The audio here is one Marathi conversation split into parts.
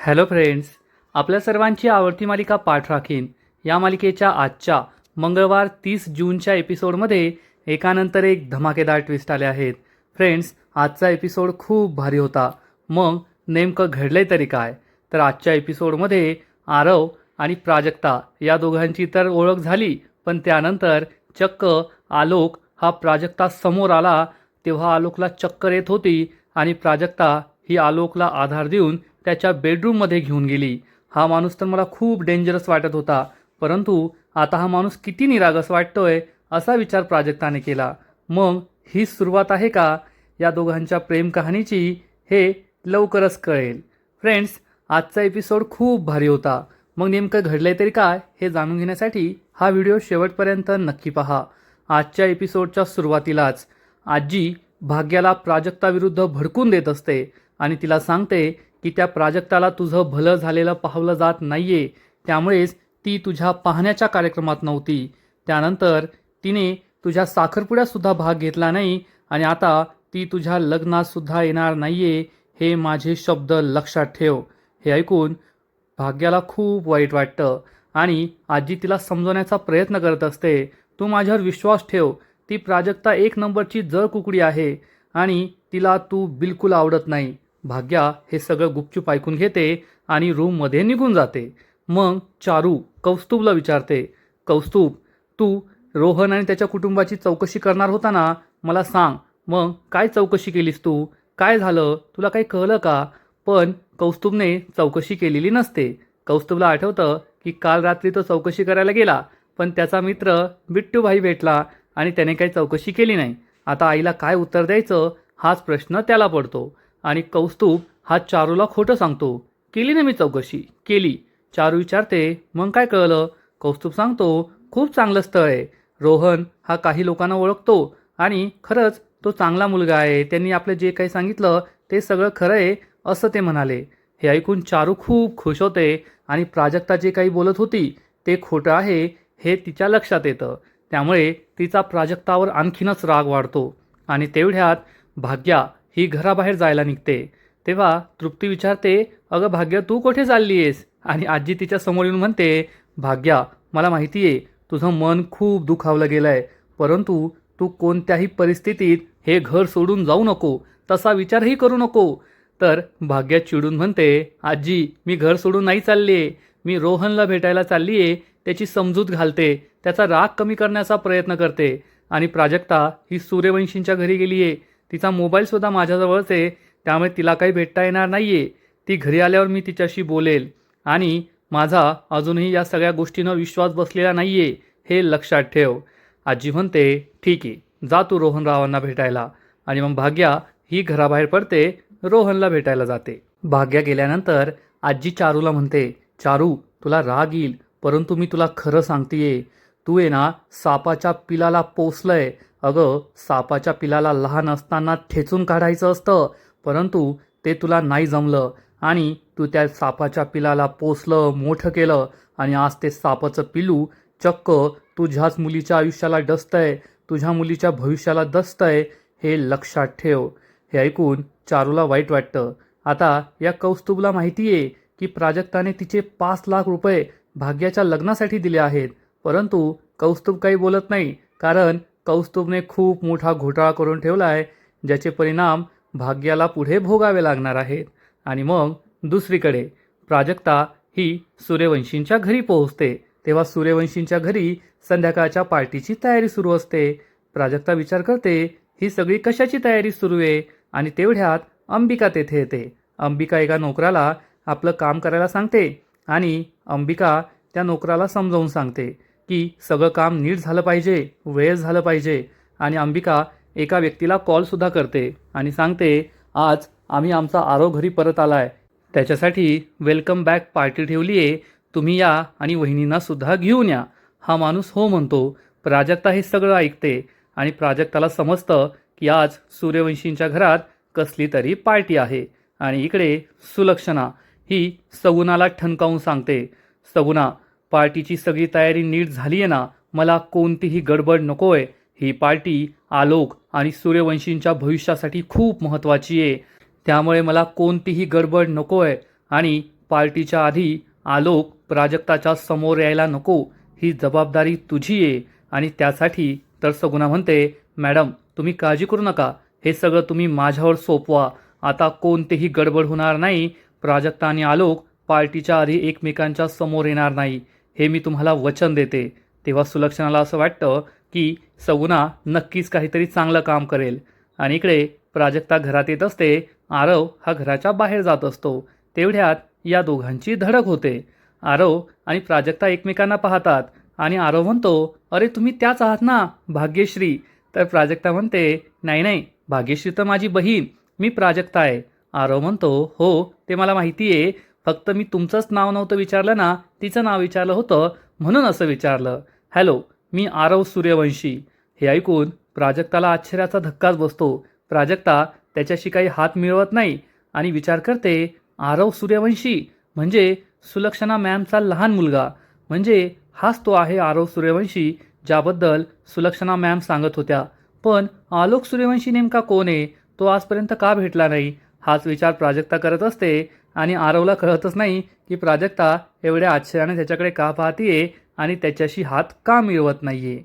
हॅलो फ्रेंड्स, आपल्या सर्वांची आवडती मालिका पाठ राखीन या मालिकेच्या आजच्या मंगळवार 30 जूनच्या एपिसोडमध्ये एकानंतर एक धमाकेदार ट्विस्ट आले आहेत. फ्रेंड्स, आजचा एपिसोड खूप भारी होता. मग नेमकं घडलंय तरी काय? तर आजच्या एपिसोडमध्ये आरव आणि प्राजक्ता या दोघांची तर ओळख झाली, पण त्यानंतर चक्क आलोक हा प्राजक्ता समोर आला. तेव्हा आलोकला चक्कर येत होती आणि प्राजक्ता ही आलोकला आधार देऊन त्याच्या बेडरूममध्ये घेऊन गेली. हा माणूस तर मला खूप डेंजरस वाटत होता, परंतु आता हा माणूस किती निरागस वाटतोय असा विचार प्राजक्ताने केला. मग ही सुरुवात आहे का या दोघांच्या प्रेम कहाणीची? हे लवकरच कळेल. फ्रेंड्स, आजचा एपिसोड खूप भारी होता. मग नेमकं घडलंय तरी काय हे जाणून घेण्यासाठी हा व्हिडिओ शेवटपर्यंत नक्की पहा. आजच्या एपिसोडच्या सुरुवातीलाच आजी भाग्याला प्राजक्ताविरुद्ध भडकून देत असते आणि तिला सांगते की त्या प्राजक्ताला तुझं भलं झालेलं पाहवलं जात नाहीये, त्यामुळेच ती तुझ्या पाहण्याच्या कार्यक्रमात नव्हती. त्यानंतर तिने तुझ्या साखरपुड्यातसुद्धा भाग घेतला नाही आणि आता ती तुझ्या लग्नातसुद्धा येणार नाहीये. हे माझे शब्द लक्षात ठेव. हे ऐकून भाग्याला खूप वाईट वाटतं आणि आजी तिला समजवण्याचा प्रयत्न करत असते. तू माझ्यावर विश्वास ठेव. ती प्राजक्ता एक नंबरची जळ कुकडी आहे आणि तिला तू बिलकुल आवडत नाही. भाग्या हे सगळं गुपचूप ऐकून घेते आणि रूममध्ये निघून जाते. मग चारू कौस्तुभला विचारते, कौस्तुभ, तू रोहन आणि त्याच्या कुटुंबाची चौकशी करणार होता ना? मला सांग, मग काय चौकशी केलीस तू? काय झालं? तुला काही कळलं का? पण कौस्तुभने चौकशी केलेली नसते. कौस्तुभला आठवतं की काल रात्री तो चौकशी करायला गेला, पण त्याचा मित्र बिट्टूभाई भेटला आणि त्याने काही चौकशी केली नाही. आता आईला काय उत्तर द्यायचं हाच प्रश्न त्याला पडतो आणि कौस्तुभ हा चारूला खोटं सांगतो. केली ना मी चौकशी, केली. चारू विचारते, मग काय कळलं? कौस्तुभ सांगतो, खूप चांगलं स्थळ आहे. रोहन हा काही लोकांना ओळखतो आणि खरंच तो चांगला मुलगा आहे. त्यांनी आपलं जे काही सांगितलं ते सगळं खरं आहे असं ते म्हणाले. हे ऐकून चारू खूप खुश होते आणि प्राजक्ता जे काही बोलत होती ते खोटं आहे हे तिच्या लक्षात येतं. त्यामुळे तिचा प्राजक्तावर आणखीनच राग वाढतो आणि तेवढ्यात भाग्या ही घराबाहेर जायला निघते. तेव्हा तृप्ती विचारते, अगं भाग्या, तू कुठे चालली आहेस? आणि आजी तिच्या समोर येऊन म्हणते, भाग्या, मला माहिती आहे तुझं मन खूप दुखावलं गेलं आहे, परंतु तू कोणत्याही परिस्थितीत हे घर सोडून जाऊ नको, तसा विचारही करू नको. तर भाग्या चिडून म्हणते, आजी, मी घर सोडून नाही चालली आहे. मी रोहनला भेटायला चालली आहे. त्याची समजूत घालते, त्याचा राग कमी करण्याचा प्रयत्न करते. आणि प्राजक्ता ही सूर्यवंशींच्या घरी गेली आहे. तिचा मोबाईलसुद्धा माझ्याजवळच आहे, त्यामुळे तिला काही भेटता येणार नाही आहे. ती घरी आल्यावर मी तिच्याशी बोलेल आणि माझा अजूनही या सगळ्या गोष्टींवर विश्वास बसलेला नाही आहे, हे लक्षात ठेव. आजी म्हणते, ठीक आहे, जा तू रोहनरावांना भेटायला. आणि मग भाग्या ही घराबाहेर पडते, रोहनला भेटायला जाते. भाग्या गेल्यानंतर आजी चारूला म्हणते, चारू, तुला राग येईल, परंतु मी तुला खरं सांगतेय, तू आहे ना सापाच्या पिलाला पोसलंय. अगं, सापाच्या पिलाला लहान असताना ठेचून काढायचं असतं, परंतु ते तुला नाही जमलं आणि तू त्या सापाच्या पिलाला पोसलं, मोठं केलं आणि आज ते सापाचं पिलू चक्क तुझ्याच मुलीच्या आयुष्याला डसतंय, तुझ्या मुलीच्या भविष्याला डसतंय. हे लक्षात ठेव. हे ऐकून चारूला वाईट वाटतं. आता या कौस्तुभला माहिती आहे की प्राजक्ताने तिचे 5 लाख रुपये भाग्याच्या लग्नासाठी दिले आहेत, परंतु कौस्तुभ काही बोलत नाही, कारण कौस्तुभने खूप मोठा घोटाळा करून ठेवला आहे, ज्याचे परिणाम भाग्याला पुढे भोगावे लागणार आहेत. आणि मग दुसरीकडे प्राजक्ता ही सूर्यवंशींच्या घरी पोहोचते. तेव्हा सूर्यवंशींच्या घरी संध्याकाळच्या पार्टीची तयारी सुरू असते. प्राजक्ता विचार करते, ही सगळी कशाची तयारी सुरू आहे? आणि तेवढ्यात अंबिका तेथे येते. अंबिका एका नोकराला आपलं काम करायला सांगते आणि अंबिका त्या नोकराला समजावून सांगते की सगळं काम नीट झालं पाहिजे, वेळ झालं पाहिजे. आणि अंबिका एका व्यक्तीला कॉलसुद्धा करते आणि सांगते, आज आम्ही आमचा आरव घरी परत आलाय, त्याच्यासाठी वेलकम बॅक पार्टी ठेवली आहे, तुम्ही या आणि वहिनींनासुद्धा घेऊन या. हा माणूस हो म्हणतो. प्राजक्ता हे सगळं ऐकते आणि प्राजक्ताला समजतं की आज सूर्यवंशींच्या घरात कसली तरी पार्टी आहे. आणि इकडे सुलक्षणा ही सगुणाला ठणकावून सांगते, सगुणा, पार्टीची सगळी तयारी नीट झाली आहे ना? मला कोणतीही गडबड नकोय. ही पार्टी आलोक आणि सूर्यवंशींच्या भविष्यासाठी खूप महत्त्वाची आहे, त्यामुळे मला कोणतीही गडबड नकोय आणि पार्टीच्या आधी आलोक प्राजक्ताच्या समोर यायला नको, ही जबाबदारी तुझी आहे. आणि त्यासाठी तर सगुणा म्हणते, मॅडम तुम्ही काळजी करू नका, हे सगळं तुम्ही माझ्यावर सोपवा, आता कोणतेही गडबड होणार नाही. प्राजक्ता आणि आलोक पार्टीच्या आधी एकमेकांच्या समोर येणार नाही, हे मी तुम्हाला वचन देते. तेव्हा सुलक्षणाला असं वाटतं की सगुणा नक्कीच काहीतरी चांगलं काम करेल. आणि इकडे प्राजक्ता घरात येत असते, आरव हा घराच्या बाहेर जात असतो. तेवढ्यात या दोघांची धडक होते. आरव आणि प्राजक्ता एकमेकांना पाहतात आणि आरव म्हणतो, अरे तुम्ही त्याच आहात ना, भाग्यश्री. तर प्राजक्ता म्हणते, नाही नाही, भाग्यश्री तर माझी बहीण, मी प्राजक्ता आहे. आरव म्हणतो, हो ते मला माहिती आहे, फक्त मी तुमचंच नाव नव्हतं विचारलं ना, तिचं नाव विचारलं होतं म्हणून असं विचारलं. हॅलो, मी आरव सूर्यवंशी. हे ऐकून प्राजक्ताला आश्चर्याचा धक्काच बसतो. प्राजक्ता त्याच्याशी काही हात मिळवत नाही आणि विचार करते, आरव सूर्यवंशी म्हणजे सुलक्षणा मॅमचा लहान मुलगा, म्हणजे हाच तो आहे आरव सूर्यवंशी ज्याबद्दल सुलक्षणा मॅम सांगत होत्या. पण आलोक सूर्यवंशी नेमका कोण आहे, तो आजपर्यंत का भेटला नाही, हाच विचार प्राजक्ता करत असते. आणि आरवला कळतच नाही की प्राजक्ता एवढ्या आश्चर्याने त्याच्याकडे का पाहतीये आणि त्याच्याशी हात का मिळवत नाहीये.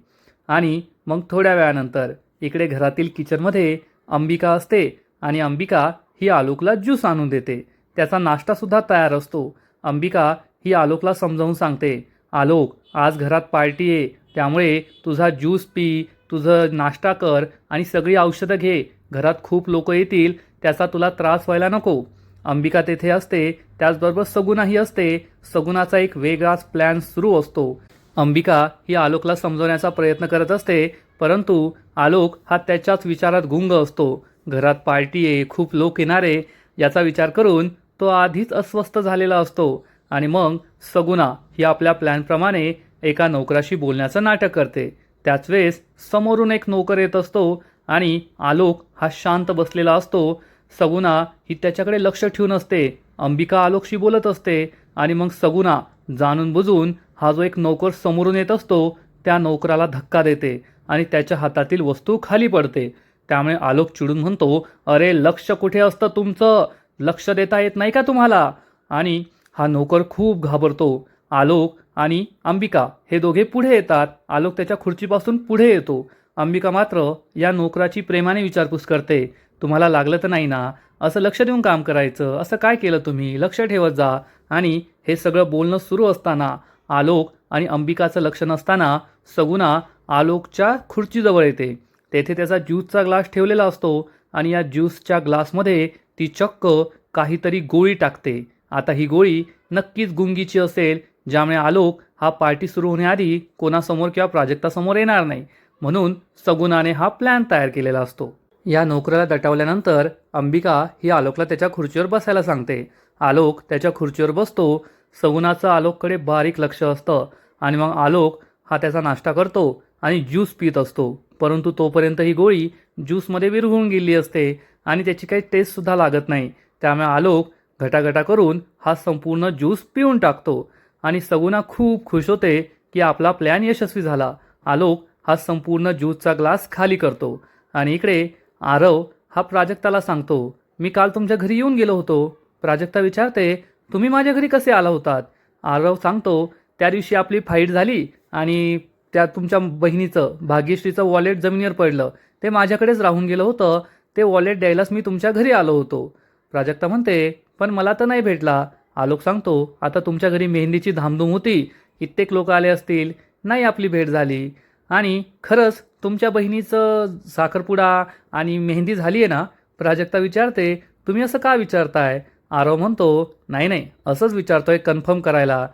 आणि मग थोड्या वेळानंतर इकडे घरातील किचनमध्ये अंबिका असते आणि अंबिका ही आलोकला ज्यूस आणून देते. त्याचा नाश्तासुद्धा तयार असतो. अंबिका ही आलोकला समजावून सांगते, आलोक आज घरात पार्टी आहे, त्यामुळे तुझा ज्यूस पी, तुझं नाश्ता कर आणि सगळी औषधं घे, घरात खूप लोक येतील, त्याचा तुला त्रास व्हायला नको. अंबिका तेथे असते, त्याचबरोबर सगुणाही असते. सगुणाचा एक वेगळाच प्लॅन सुरू असतो. अंबिका ही आलोकला समजवण्याचा प्रयत्न करत असते, परंतु आलोक हा त्याच्याच विचारात गुंग असतो. घरात पार्टी आहे, खूप लोक येणारे, याचा विचार करून तो आधीच अस्वस्थ झालेला असतो. आणि मग सगुणा ही आपल्या प्लॅनप्रमाणे एका नोकराशी बोलण्याचं नाटक करते. त्याच वेळेस समोरून एक नोकर येत असतो आणि आलोक हा शांत बसलेला असतो. सगुणा ही त्याच्याकडे लक्ष ठेवून असते. अंबिका आलोकशी बोलत असते आणि मग सगुणा जाणून बुजून हा जो एक नोकर समोरून येत असतो त्या नोकराला धक्का देते आणि त्याच्या हातातील वस्तू खाली पडते. त्यामुळे आलोक चिडून म्हणतो, अरे लक्ष कुठे असतं तुमचं, लक्ष देता येत नाही का तुम्हाला. आणि हा नोकर खूप घाबरतो. आलोक आणि अंबिका हे दोघे पुढे येतात. आलोक त्याच्या खुर्चीपासून पुढे येतो. अंबिका मात्र या नोकराची प्रेमाने विचारपूस करते, तुम्हाला लागलं तर नाही ना, असं लक्ष देऊन काम करायचं, असं काय केलं तुम्ही, लक्ष ठेवत जा. आणि हे सगळं बोलणं सुरू असताना आलोक आणि अंबिकाचं लक्ष नसताना सगुणा आलोकच्या खुर्चीजवळ येते. तेथे त्याचा ज्यूसचा ग्लास ठेवलेला असतो आणि या ज्यूसच्या ग्लासमध्ये ती चक्क काहीतरी गोळी टाकते. आता ही गोळी नक्कीच गुंगीची असेल, ज्यामुळे आलोक हा पार्टी सुरू होण्याआधी कोणासमोर किंवा प्राजक्तासमोर येणार नाही, म्हणून सगुणाने हा प्लॅन तयार केलेला असतो. या नोकराला दटावल्यानंतर अंबिका ही आलोकला त्याच्या खुर्चीवर बसायला सांगते. आलोक त्याच्या खुर्चीवर बसतो. सगुणाचं आलोककडे बारीक लक्ष असतं आणि मग आलोक हा त्याचा नाश्ता करतो आणि ज्यूस पित असतो. परंतु तोपर्यंत ही गोळी ज्यूसमध्ये विरघळून गेली असते आणि त्याची काही टेस्टसुद्धा लागत नाही. त्यामुळे आलोक घटाघटा करून हा संपूर्ण ज्यूस पिऊन टाकतो आणि सगुणा खूप खुश होते की आपला प्लॅन यशस्वी झाला. आलोक हा संपूर्ण ज्यूसचा ग्लास खाली करतो आणि इकडे आरव हा प्राजक्ताला सांगतो, मी काल तुमच्या घरी येऊन गेलो होतो. प्राजक्ता विचारते, तुम्ही माझ्या घरी कसे आला होतात. आरव सांगतो, त्या दिवशी आपली फाईट झाली आणि त्या तुमच्या बहिणीचं भाग्यश्रीचं वॉलेट जमिनीवर पडलं, ते माझ्याकडेच राहून गेलं होतं, ते वॉलेट द्यायलाच मी तुमच्या घरी आलो होतो. प्राजक्ता म्हणते, पण मला तर नाही भेटला. आलोक सांगतो, आता तुमच्या घरी मेहंदीची धामधूम होती, कित्येक लोक आले असतील, नाही आपली भेट झाली. आणि खरंच तुमच्या बहिणीचं साखरपुडा आणि मेहंदी झाली आहे ना. प्राजक्ता विचारते, तुम्ही असं का विचारताय. आरव म्हणतो, नाही नाही असंच विचारतोय कन्फर्म करायला.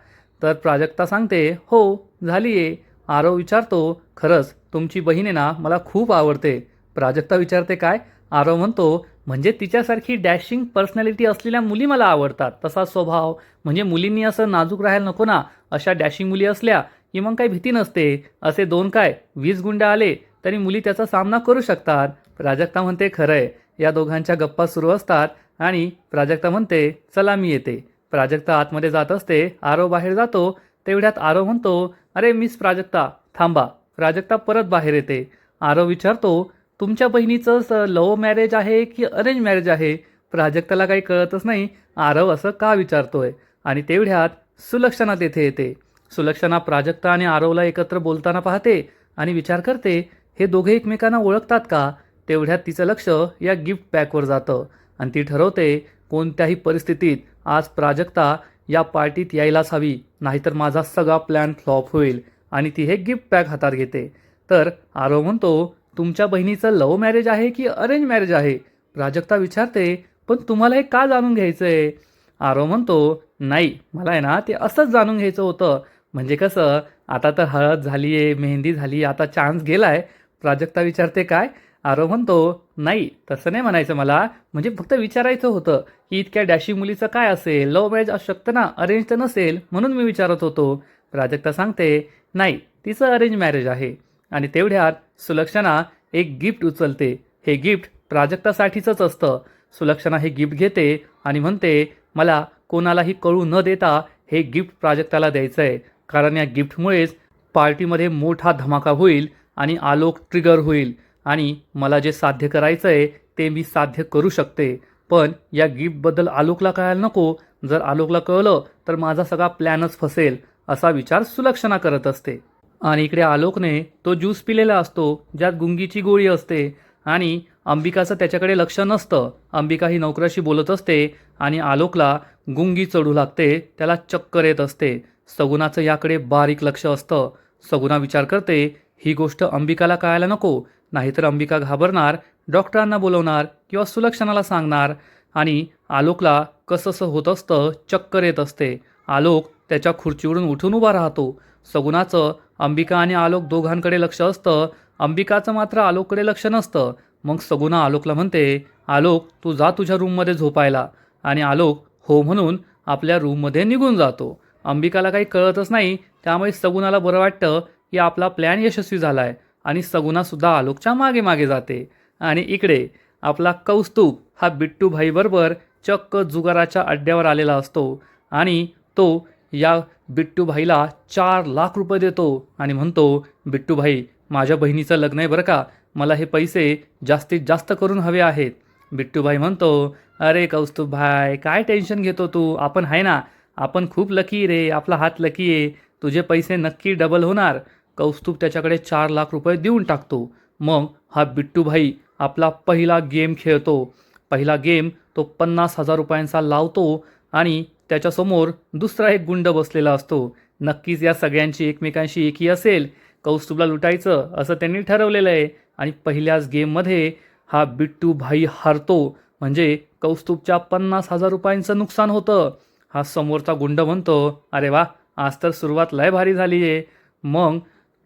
तर प्राजक्ता सांगते, हो झाली आहे. आरव विचारतो, खरंच तुमची बहीण आहे ना, मला खूप आवडते. प्राजक्ता विचारते, काय. आरव म्हणतो, म्हणजे तिच्यासारखी डॅशिंग पर्सनॅलिटी असलेल्या मुली मला आवडतात, तसा स्वभाव, म्हणजे मुलींनी असं नाजूक राहायला नको ना, अशा डॅशिंग मुली असल्या की मग काही भीती नसते. असे 2 काय 20 गुंड आले तरी मुली त्याचा सामना करू शकतात. प्राजक्ता म्हणते, खरंय. या दोघांच्या गप्पा सुरू असतात आणि प्राजक्ता म्हणते, चला मी येते. प्राजक्ता आतमध्ये जात असते. आरव बाहेर जातो. तेवढ्यात आरव म्हणतो, अरे मिस प्राजक्ता थांबा. प्राजक्ता परत बाहेर येते. आरव विचारतो, तुमच्या बहिणीचं लव्ह मॅरेज आहे की अरेंज मॅरेज आहे. प्राजक्ताला काही कळतच नाही आरव असं का विचारतोय. आणि तेवढ्यात सुलक्षणा तेथे येते. सुलक्षणा प्राजक्ता आणि आरवला एकत्र बोलताना पाहते आणि विचार करते, हे दोघे एकमेकांना ओळखतात का? तेवढ्यात तिचं लक्ष या गिफ्ट पॅकवर जातं आणि ती ठरवते कोणत्याही परिस्थितीत आज प्राजक्ता या पार्टीत यायलाच हवी, नाहीतर माझा सगळा प्लॅन फ्लॉप होईल. आणि ती हे गिफ्ट पॅक हातात घेते. तर आरव म्हणतो, तुमच्या बहिणीचं लव्ह मॅरेज आहे की अरेंज मॅरेज आहे? प्राजक्ता विचारते, पण तुम्हाला हे का जाणून घ्यायचं आहे? आरव म्हणतो, नाही, मला आहे ना ते असंच जाणून घ्यायचं होतं. म्हणजे कसं, आता तर हळद झाली आहे, मेहंदी झाली, आता चान्स गेलाय. प्राजक्ता विचारते, काय? आरव म्हणतो, नाही तसं नाही म्हणायचं मला, म्हणजे फक्त विचारायचं होतं की इतक्या डॅशी मुलीचं काय असेल, लव्ह मॅरेज असू शकतं ना, अरेंज तर नसेल, म्हणून मी विचारत होतो. प्राजक्ता सांगते, नाही तिचं अरेंज मॅरेज आहे. आणि तेवढ्यात सुलक्षणा एक गिफ्ट उचलते. हे गिफ्ट प्राजक्तासाठीचंच असतं. सुलक्षणा हे गिफ्ट घेते आणि म्हणते, मला कोणालाही कळू न देता हे गिफ्ट प्राजक्ताला द्यायचं आहे, कारण या गिफ्टमुळेच पार्टीमध्ये मोठा धमाका होईल आणि आलोक ट्रिगर होईल आणि मला जे साध्य करायचं आहे ते मी साध्य करू शकते. पण या गिफ्टबद्दल आलोकला कळायला नको. जर आलोकला कळलं तर माझा सगळा प्लॅनच फसेल, असा विचार सुलक्षणा करत असते. आणि इकडे आलोकने तो ज्यूस पिलेला असतो ज्यात गुंगीची गोळी असते आणि अंबिकाचं त्याच्याकडे लक्ष नसतं. अंबिका ही नोकराशी बोलत असते आणि आलोकला गुंगी चढू लागते, त्याला चक्कर येत असते. सगुणाचं याकडे बारीक लक्ष असतं. सगुणा विचार करते, ही गोष्ट अंबिकाला कळायला नको, नाहीतर अंबिका घाबरणार, डॉक्टरांना बोलवणार किंवा सुलक्षणाला सांगणार. आणि आलोकला कसंसं होत असतं, चक्कर येत असते. आलोक त्याच्या खुर्चीवरून उठून उभा राहतो. सगुणाचं अंबिका आणि आलोक दोघांकडे लक्ष असतं, अंबिकाचं मात्र आलोककडे लक्ष नसतं. मग सगुणा आलोकला म्हणते, आलोक तू जा तुझ्या रूममध्ये झोपायला. आणि आलोक हो म्हणून आपल्या रूममध्ये निघून जातो. अंबिकाला काही कळतच नाही, त्यामुळे सगुणाला बरं वाटतं की आपला प्लॅन यशस्वी झाला आहे आणि सगुणासुद्धा आलोकच्या मागे मागे जाते. आणि इकडे आपला कौस्तुभ हा बिट्टू भाईबरोबर चक्क जुगाराच्या अड्ड्यावर आलेला असतो आणि तो या बिट्टू भाईला 4 लाख रुपये देतो आणि म्हणतो, बिट्टू भाई माझ्या बहिणीचं लग्न आहे बरं का, मला हे पैसे जास्तीत जास्त करून हवे आहेत. बिट्टू भाई म्हणतो, अरे कौस्तुभ भाई काय टेन्शन घेतो तू, आपण आहे ना, आपण खूप लकी रे, आपला हात लकी आहे, तुझे पैसे नक्की डबल होणार. कौस्तुभ त्याच्याकडे 4 लाख रुपये देऊन टाकतो. मग हा बिट्टू भाई आपला पहिला गेम खेळतो. पहिला गेम तो 50,000 रुपयांचा लावतो आणि त्याच्यासमोर दुसरा एक गुंड बसलेला असतो. नक्कीच या सगळ्यांची एकमेकांशी एकी असेल, कौस्तुभला लुटायचं असं त्यांनी ठरवलेलं आहे. आणि पहिल्याच गेममध्ये हा बिट्टू भाई हारतो, म्हणजे कौस्तुभच्या 50,000 रुपयांचं नुकसान होतं. हा समोरचा गुंड म्हणतो, अरे वा, आज तर सुरुवात लय भारी झाली आहे. मग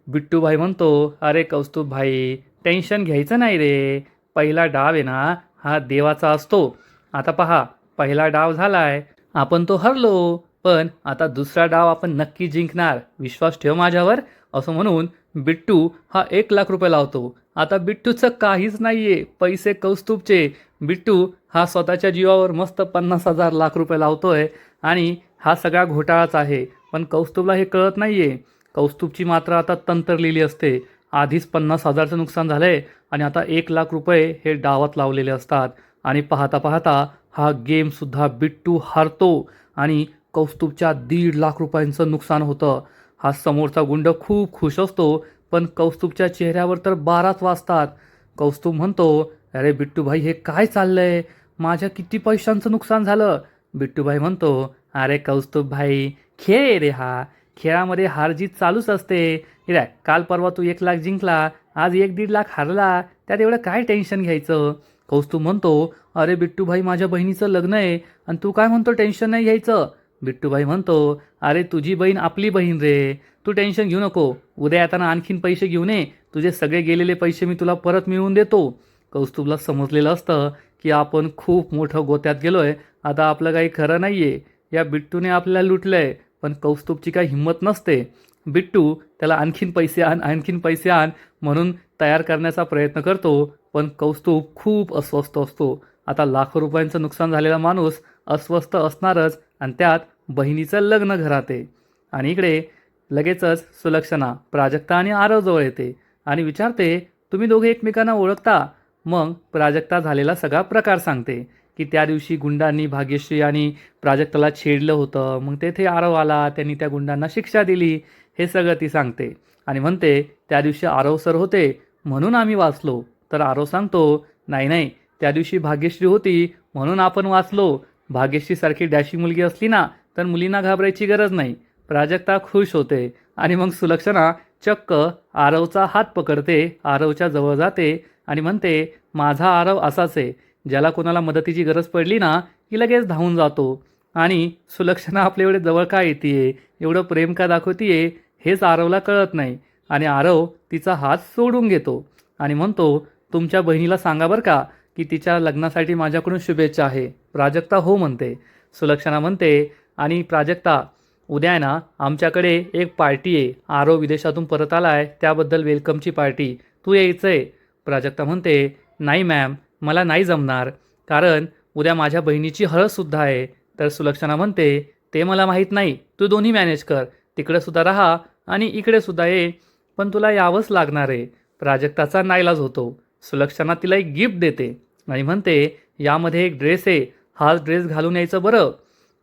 बिट्टू भाई म्हणतो, अरे कौस्तुभ भाई टेन्शन घ्यायचं नाही रे, पहिला डाव आहे ना हा देवाचा असतो. आता पहा, पहिला डाव झालाय, आपण तो हरलो, पण आता दुसरा डाव आपण नक्की जिंकणार, विश्वास ठेव माझ्यावर, असं म्हणून बिट्टू हा 1 लाख रुपये लावतो. आता बिट्टूचं काहीच नाहीये, पैसे कौस्तुभचे. बिट्टू हा स्वतःच्या जीवावर मस्त 50,000 लाख रुपये लावतोय आणि हा सगळा घोटाळाच आहे. पण कौस्तुभला हे कळत नाहीये. कौस्तुभची मात्र आता तंत्रलेली असते. आधीच 50,000चं नुकसान झालंय आणि आता 1 लाख रुपये हे डावात लावलेले असतात. आणि पाहता पाहता हा गेमसुद्धा बिट्टू हारतो आणि कौस्तुभच्या 1.5 लाख रुपयांचं नुकसान होतं. हा समोरचा गुंड खूप खुश असतो, पण कौस्तुभच्या चेहऱ्यावर तर 12च वाजतात. कौस्तुभ म्हणतो, अरे बिट्टू भाई हे काय चाललंय, माझ्या किती पैशांचं नुकसान झालं. बिट्टू भाई म्हणतो, अरे कौस्तुभ भाई खेळ आहे रे हा, खेळामध्ये हारजीत चालूच असते. रे काल परवा तू 1 लाख जिंकला, आज 1-1.5 लाख हारला, त्यात एवढं काय टेन्शन घ्यायचं. कौस्तुभ म्हणतो, अरे बिट्टू भाई माझ्या बहिणीचं लग्न आहे आणि तू काय म्हणतो टेन्शन नाही घ्यायचं. बिट्टू भाई म्हणतो, अरे तुझी बहीण आपली बहीण रे, तू टेन्शन घेऊ नको, उद्या येताना आणखीन पैसे घेऊन ये, तुझे सगळे गेलेले पैसे मी तुला परत मिळवून देतो. कौस्तुभला समजलेलं असतं की आपण खूप मोठं गोत्यात गेलोय, आता आपलं काही खरं नाहीये, या बिट्टूने आपल्याला लुटलंय. पण कौस्तुभची काही हिंमत नसते. बिट्टू त्याला आणखीन पैसे आण, आणखीन पैसे आण म्हणून तयार करण्याचा प्रयत्न करतो, पण कौस्तुभ खूप अस्वस्थ असतो. आता लाखो रुपयांचं नुकसान झालेला माणूस अस्वस्थ असणारच आणि त्यात बहिणीचं लग्न घरात आहे. आणि इकडे लगेचच सुलक्षणा प्राजक्ता आणि आरवजवळ येते आणि विचारते, तुम्ही दोघे एकमेकांना ओळखता? मग प्राजक्ता झालेला सगळा प्रकार सांगते. की त्या दिवशी गुंडांनी भाग्यश्री आणि प्राजक्ताला छेडलं होतं. मग तेथे आरव आला, त्यांनी त्या गुंडांना शिक्षा दिली. हे सगळं ती सांगते आणि म्हणते त्या दिवशी आरव सर होते म्हणून आम्ही वाचलो. तर आरव सांगतो नाही नाही, त्या दिवशी भाग्यश्री होती म्हणून आपण वाचलो. भाग्यश्रीसारखी डॅशी मुलगी असली ना तर मुलींना घाबरायची गरज नाही. प्राजक्ता खुश होते आणि मग सुलक्षणा चक्क आरवचा हात पकडते, आरवच्या जवळ जाते आणि म्हणते माझा आरव असाच आहे, ज्याला कोणाला मदतीची गरज पडली ना की लगेच धावून जातो. आणि सुलक्षणा आपल्या एवढे जवळ का येते, एवढं प्रेम का दाखवतीये हेच आरवला कळत नाही. आणि आरव तिचा हात सोडून घेतो आणि म्हणतो तुमच्या बहिणीला सांगा बरं का की तिच्या लग्नासाठी माझ्याकडून शुभेच्छा आहे. प्राजक्ता हो म्हणते. सुलक्षणा म्हणते आणि प्राजक्ता उद्या आहे ना आमच्याकडे एक पार्टी आहे, आरव विदेशातून परत आला आहे त्याबद्दल वेलकमची पार्टी, तू यायचं आहे. प्राजक्ता म्हणते नाही मॅम, मला नाही जमणार, कारण उद्या माझ्या बहिणीची हळदसुद्धा आहे. तर सुलक्षणा म्हणते ते मला माहीत नाही, तू दोन्ही मॅनेज कर, तिकडेसुद्धा राहा आणि इकडेसुद्धा ये, पण तुला यावंच लागणार आहे. प्राजक्ताचा नाईलाज होतो. सुलक्षणा तिला एक गिफ्ट देते आणि म्हणते यामध्ये एक ड्रेस आहे, हाच ड्रेस घालून यायचं बरं.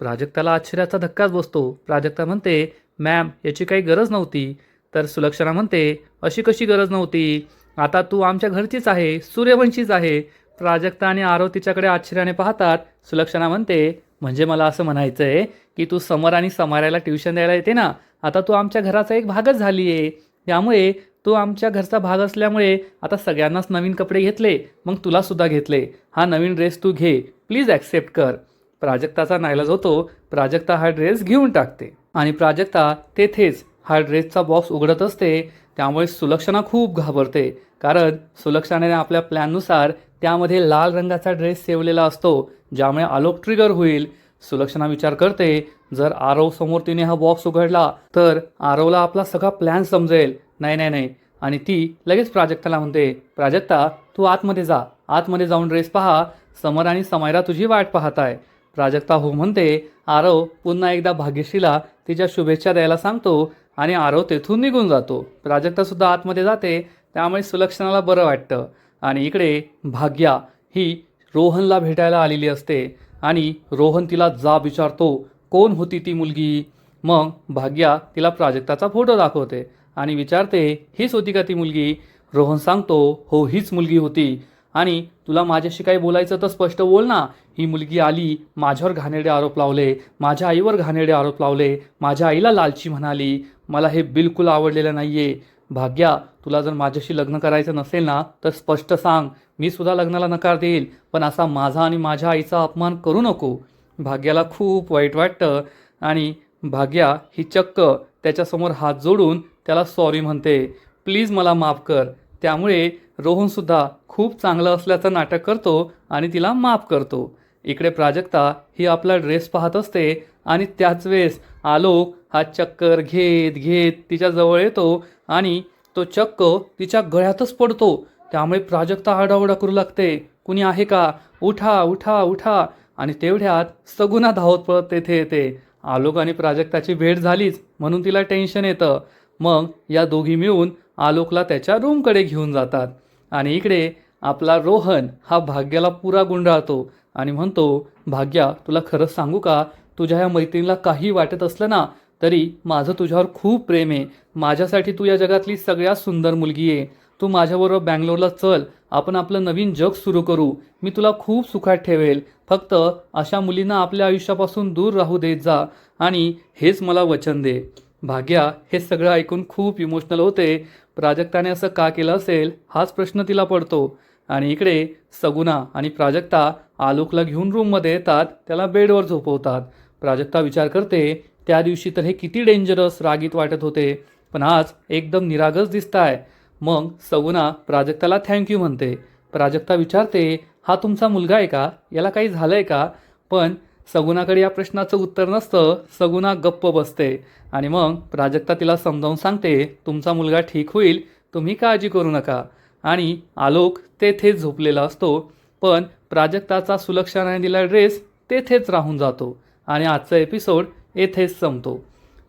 प्राजक्ताला आश्चर्याचा धक्काच बसतो. प्राजक्ता म्हणते मॅम याची काही गरज नव्हती. तर सुलक्षणा म्हणते अशी कशी गरज नव्हती, आता तू आमच्या घरचीच आहे, सूर्यवंशीच आहे. प्राजक्ता आणि आरव तिच्याकडे आश्चर्याने पाहतात. सुलक्षणा म्हणते म्हणजे मला असं म्हणायचं आहे की तू समर आणि समारायला ट्युशन द्यायला येते ना, आता तू आमच्या घराचा एक भागच झाली आहे, त्यामुळे तू आमच्या घरचा भाग असल्यामुळे आता सगळ्यांनाच नवीन कपडे घेतले, मग तुलासुद्धा घेतले, हा नवीन ड्रेस तू घे, प्लीज ॲक्सेप्ट कर. प्राजक्ताचा नाईलाज होतो. प्राजक्ता हा ड्रेस घेऊन टाकते आणि प्राजक्ता तेथेच हा ड्रेसचा बॉक्स उघडत असते. त्यामुळे सुलक्षणा खूप घाबरते, कारण सुलक्षणाने आपल्या प्लॅननुसार त्यामध्ये लाल रंगाचा ड्रेस सेवलेला असतो, ज्यामुळे आलोक ट्रिगर होईल. सुलक्षणा विचार करते जर आरव समोर तिने हा बॉक्स उघडला तर आरवला आपला सगळा प्लॅन समजेल. नाही नाही नाही, आणि ती लगेच प्राजक्ताला म्हणते प्राजक्ता तू आतमध्ये जा, आतमध्ये जाऊन ड्रेस पहा, समर आणि समायरा तुझी वाट पाहत आहे. प्राजक्ता हो म्हणते. आरव पुन्हा एकदा भाग्यश्रीला तिच्या शुभेच्छा द्यायला सांगतो आणि आरव तेथून निघून जातो. प्राजक्तासुद्धा आतमध्ये जाते, त्यामुळे सुलक्षणाला बरं वाटतं. आणि इकडे भाग्या ही रोहनला भेटायला आलेली असते आणि रोहन तिला जाब विचारतो कोण होती ती मुलगी. मग भाग्या तिला प्राजक्ताचा फोटो दाखवते आणि विचारते हीच होती का ती मुलगी. रोहन सांगतो हो हीच मुलगी होती, आणि तुला माझ्याशी काही बोलायचं तर स्पष्ट बोल ना. ही मुलगी आली, माझ्यावर घाणेरडे आरोप लावले, माझ्या आईवर घाणेरडे आरोप लावले, माझ्या आईला लालची म्हणाली, मला हे बिलकुल आवडलेलं नाही आहे. भाग्या तुला जर माझ्याशी लग्न करायचं नसेल ना तर स्पष्ट सांग, मी सुद्धा लग्नाला नकार देईल, पण असा माझा आणि माझ्या आईचा अपमान करू नको. भाग्याला खूप वाईट वाटतं आणि भाग्या ही चक्क त्याच्यासमोर हात जोडून त्याला सॉरी म्हणते, प्लीज मला माफ कर. त्यामुळे रोहनसुद्धा खूप चांगलं असल्याचं नाटक करतो आणि तिला माफ करतो. इकडे प्राजक्ता ही आपला ड्रेस पाहत असते आणि त्याच वेळेस आलोक हा चक्कर घेत घेत तिच्या जवळ येतो आणि तो चक्क तिच्या गळ्यातच पडतो. त्यामुळे प्राजक्ता आरडाओरडा करू लागते, कुणी आहे का, उठा उठा उठा. आणि तेवढ्यात सगुना धावत पळत तेथे येते. आलोक आणि प्राजक्ताची भेट झालीच म्हणून तिला टेन्शन येतं. मग या दोघी मिळून आलोकला त्याच्या रूमकडे घेऊन जातात आणि इकडे आपला रोहन हा भाग्याला पुरा गुंडाळतो आणि म्हणतो भाग्या तुला खरंच सांगू का, तुझ्या या मैत्रिणीला काही वाटत असलं ना तरी माझं तुझ्यावर खूप प्रेम आहे. माझ्यासाठी तू या जगातली सगळ्यात सुंदर मुलगी आहे. तू माझ्याबरोबर बँगलोरला चल, आपण आपलं नवीन जग सुरू करू, मी तुला खूप सुखात ठेवेल. फक्त अशा मुलींना आपल्या आयुष्यापासून दूर राहू देत जा आणि हेच मला वचन दे. भाग्या हे सगळं ऐकून खूप इमोशनल होते. प्राजक्ताने असं का केलं असेल हाच प्रश्न तिला पडतो. आणि इकडे सगुना आणि प्राजक्ता आलोकला घेऊन रूममध्ये येतात, त्याला बेडवर झोपवतात. प्राजक्ता विचार करते त्या दिवशी तर हे किती डेंजरस रागीत वाटत होते, पण आज एकदम निरागस दिसताय. मग सगुना प्राजक्ताला थँक्यू म्हणते. प्राजक्ता विचारते हा तुमचा मुलगा आहे का, याला काही झालं आहे का. पण सगुनाकडे या प्रश्नाचं उत्तर नसतं. सगुना गप्प बसते आणि मग प्राजक्ता तिला समजावून सांगते तुमचा मुलगा ठीक होईल, तुम्ही काळजी करू नका. आणि आलोक तेथेच झोपलेला असतो, पण प्राजक्ताचा सुलक्षणाने दिला ड्रेस तेथेच राहून जातो आणि आजचा एपिसोड येथेच संपतो.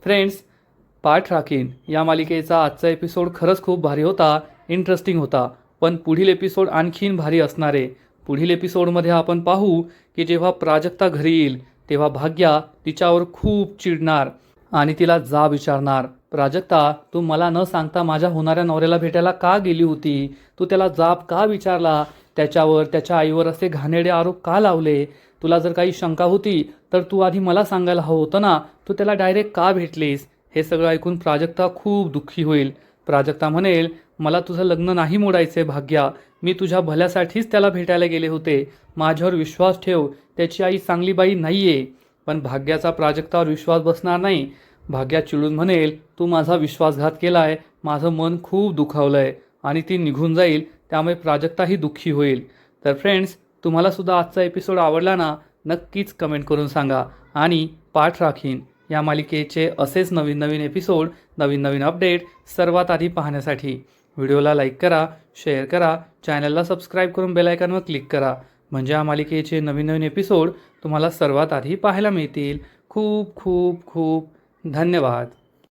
फ्रेंड्स, पाठ राखीन या मालिकेचा आजचा एपिसोड खरंच खूप भारी होता, इंटरेस्टिंग होता, पण पुढील एपिसोड आणखीन भारी असणार आहे. पुढील एपिसोडमध्ये आपण पाहू की जेव्हा प्राजक्ता घरी येईल तेव्हा भाग्या तिच्यावर खूप चिडणार आणि तिला जाब विचारणार, प्राजक्ता तू मला न सांगता माझ्या होणाऱ्या नवऱ्याला भेटायला का गेली होती? तू त्याला जाब का विचारला? त्याच्यावर त्याच्या आईवर असे घाणेरडे आरोप का लावले? तुला जर काही शंका होती तर तू आधी मला सांगायला हवं होतं ना, तू त्याला डायरेक्ट का भेटलीस? हे सगळं ऐकून प्राजक्ता खूप दुःखी होईल. प्राजक्ता म्हणेल, मला तुझं लग्न नाही मोडायचे भाग्या, मी तुझ्या भल्यासाठीच त्याला भेटायला गेले होते. माझ्यावर विश्वास ठेव, त्याची आई चांगली बाई नाहीये. पण भाग्याचा प्राजक्तावर विश्वास बसणार नाही. भाग्या चिडून म्हणेल, तू माझा विश्वासघात केलाय, माझं मन खूप दुखावलंय आणि ती निघून जाईल. त्यामुळे प्राजक्ताही दुःखी होईल. तर फ्रेंड्स, तुम्हाला सुद्धा आजचा एपिसोड आवडला ना, नक्कीच कमेंट करून सांगा. आणि पाठ राखीन या मालिकेचे असेच नवीन नवीन एपिसोड, नवीन नवीन अपडेट सर्वात आधी पाहण्यासाठी व्हिडिओला लाईक करा, शेअर करा, चॅनलला सबस्क्राईब करून बेल आयकॉनवर क्लिक करा. म्हणजे या मालिकेचे नवीन नवीन एपिसोड तुम्हाला सर्वात आधी पाहायला मिळतील. खूप खूप खूप धन्यवाद.